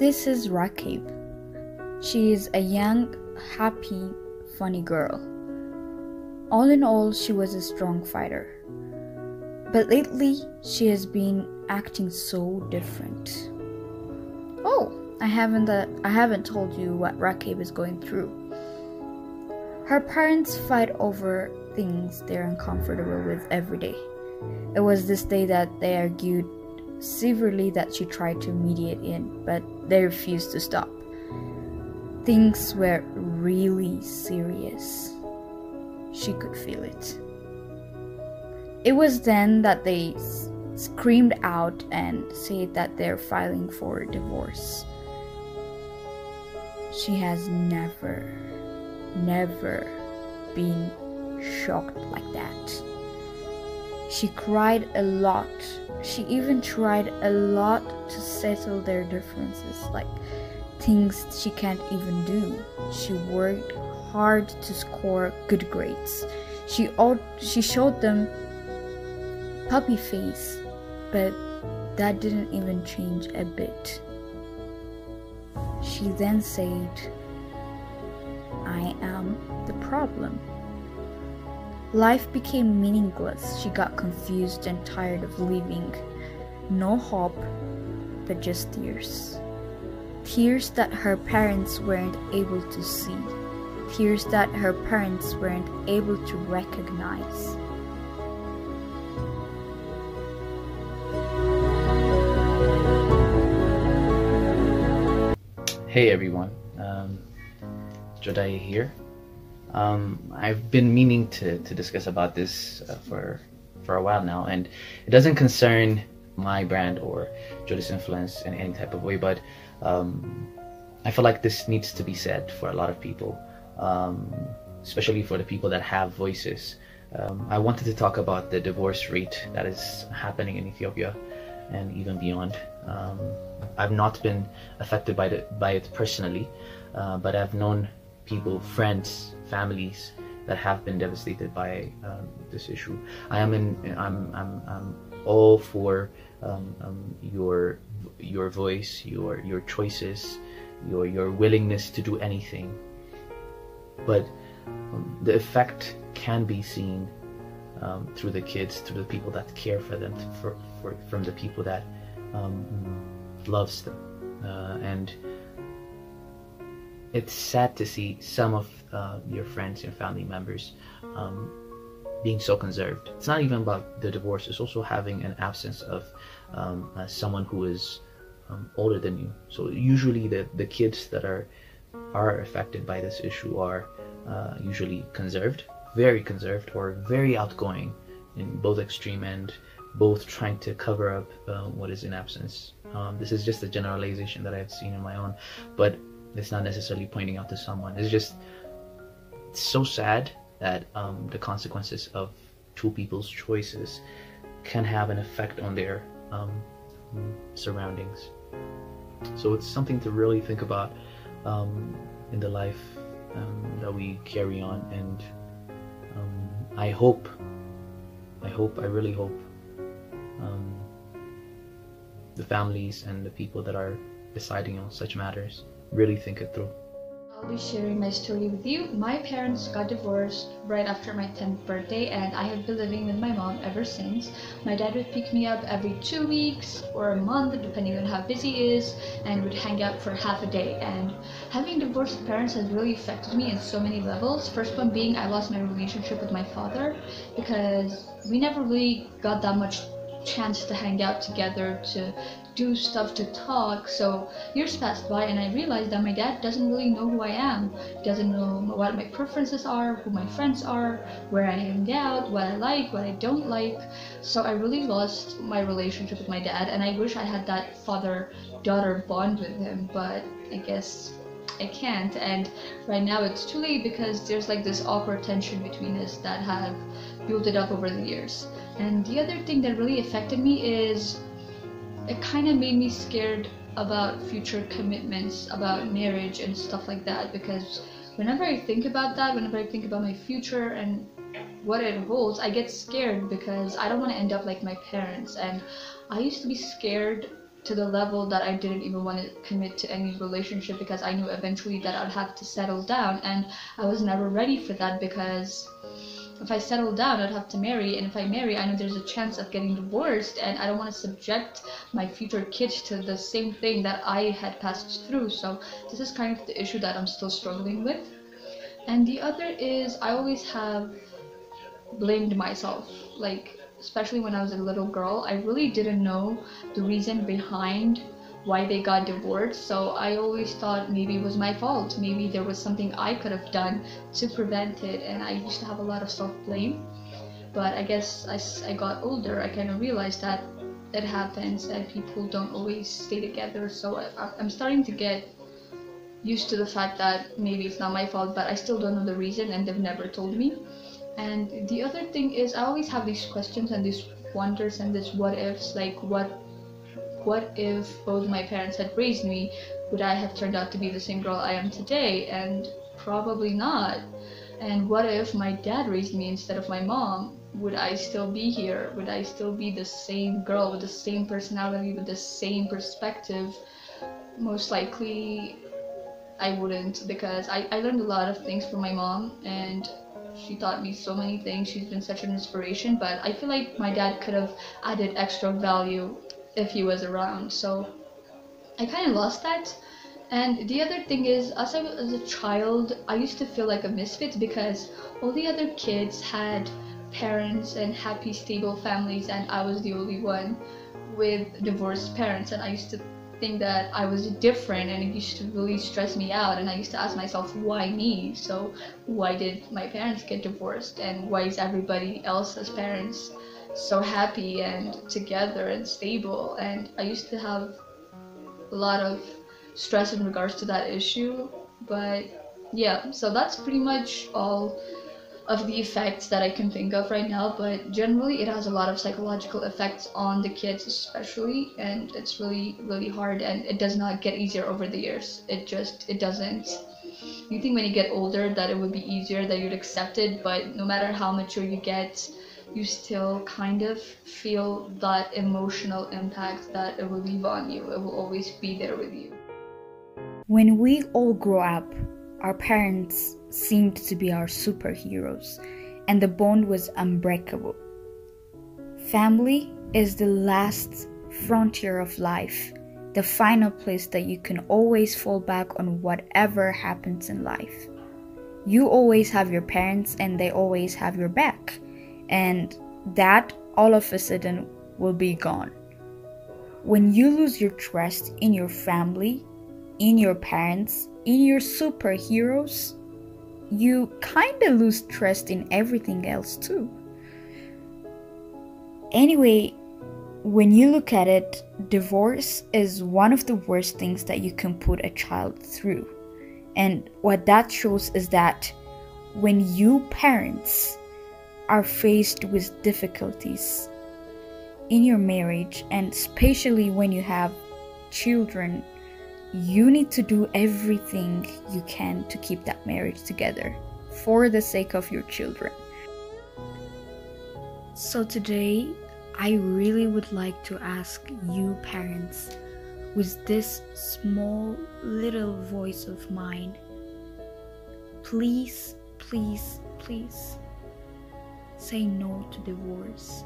This is Rakib. She is a young, happy, funny girl. All in all, she was a strong fighter. But lately, she has been acting so different. Oh, I haven't told you what Rakib is going through. Her parents fight over things they're uncomfortable with every day. It was this day that they argued severely that she tried to mediate in, but they refused to stop. Things were really serious. She could feel it. It was then that they screamed out and said that they're filing for divorce. She has never been shocked like that. She cried a lot. She even tried a lot to settle their differences, like things she can't even do. She worked hard to score good grades. She showed them puppy face, but that didn't even change a bit. She then said, "I am the problem." Life became meaningless. She got confused and tired of living. No hope, but just tears. Tears that her parents weren't able to see. Tears that her parents weren't able to recognize. Hey everyone, Jodai here. I've been meaning to discuss about this for a while now, and it doesn't concern my brand or Jodai's influence in any type of way, but I feel like this needs to be said for a lot of people, especially for the people that have voices. I wanted to talk about the divorce rate that is happening in Ethiopia and even beyond. I've not been affected by it personally, but I've known people, friends, families that have been devastated by this issue. I'm all for your voice, your choices, your willingness to do anything, but the effect can be seen through the kids, through the people that care for them, from the people that loves them, and it's sad to see some of your friends and family members being so conserved. It's not even about the divorce, it's also having an absence of someone who is older than you. So usually the kids that are affected by this issue are usually conserved, or very outgoing in both extreme, and both trying to cover up what is in absence. This is just a generalization that I've seen in my own, but it's not necessarily pointing out to someone. It's so sad that the consequences of two people's choices can have an effect on their surroundings. So it's something to really think about in the life that we carry on, and I really hope the families and the people that are deciding on such matters really think it through. I'll be sharing my story with you. My parents got divorced right after my 10th birthday, and I have been living with my mom ever since. My dad would pick me up every 2 weeks or a month, depending on how busy he is, and would hang out for half a day. And having divorced parents has really affected me in so many levels. First one being, I lost my relationship with my father because we never really got that much chance to hang out together, to do stuff, to talk. So years passed by and I realized that my dad doesn't really know who I am. He doesn't know what my preferences are, who my friends are, where I hang out, what I like, what I don't like. So I really lost my relationship with my dad, and I wish I had that father-daughter bond with him, but I guess I can't. And right now it's too late because there's like this awkward tension between us that have built it up over the years. And the other thing that really affected me is it kind of made me scared about future commitments, about marriage and stuff like that, because whenever I think about that, whenever I think about my future and what it holds, I get scared because I don't want to end up like my parents. And I used to be scared to the level that I didn't even want to commit to any relationship, because I knew eventually that I'd have to settle down, and I was never ready for that, because if I settle down, I'd have to marry, and if I marry, I know there's a chance of getting divorced, and I don't want to subject my future kids to the same thing that I had passed through. So this is kind of the issue that I'm still struggling with. And the other is, I always have blamed myself, like especially when I was a little girl. I really didn't know the reason behind why they got divorced, so I always thought maybe it was my fault, maybe there was something I could have done to prevent it, and I used to have a lot of self-blame. But I guess as I got older, I kind of realized that it happens and people don't always stay together. So I'm starting to get used to the fact that maybe it's not my fault, but I still don't know the reason and they've never told me. And the other thing is, I always have these questions and these wonders and these what ifs, like what if both my parents had raised me? Would I have turned out to be the same girl I am today? And probably not. And what if my dad raised me instead of my mom? Would I still be here? Would I still be the same girl with the same personality, with the same perspective? Most likely I wouldn't, because I learned a lot of things from my mom, and she taught me so many things. She's been such an inspiration, but I feel like my dad could have added extra value if he was around. So I kind of lost that. And the other thing is, as I was a child, I used to feel like a misfit, because all the other kids had parents and happy, stable families, and I was the only one with divorced parents. And I used to think that I was different, and it used to really stress me out, and I used to ask myself, why me? So why did my parents get divorced, and why is everybody else's parents so happy and together and stable? And I used to have a lot of stress in regards to that issue. But yeah, so that's pretty much all of the effects that I can think of right now. But generally it has a lot of psychological effects on the kids especially, and it's really, really hard, and it does not get easier over the years. It doesn't. You think when you get older that it would be easier, that you'd accept it, but no matter how mature you get, you still kind of feel that emotional impact that it will leave on you. It will always be there with you. When we all grow up, our parents seemed to be our superheroes, and the bond was unbreakable. Family is the last frontier of life, the final place that you can always fall back on whatever happens in life. You always have your parents, and they always have your back, and that all of a sudden will be gone. When you lose your trust in your family, in your parents, in your superheroes, you kind of lose trust in everything else too. Anyway, when you look at it, divorce is one of the worst things that you can put a child through. And what that shows is that when you parents are faced with difficulties in your marriage, and especially when you have children, you need to do everything you can to keep that marriage together for the sake of your children. So today, I really would like to ask you parents, with this small little voice of mine, please, please, please say no to divorce.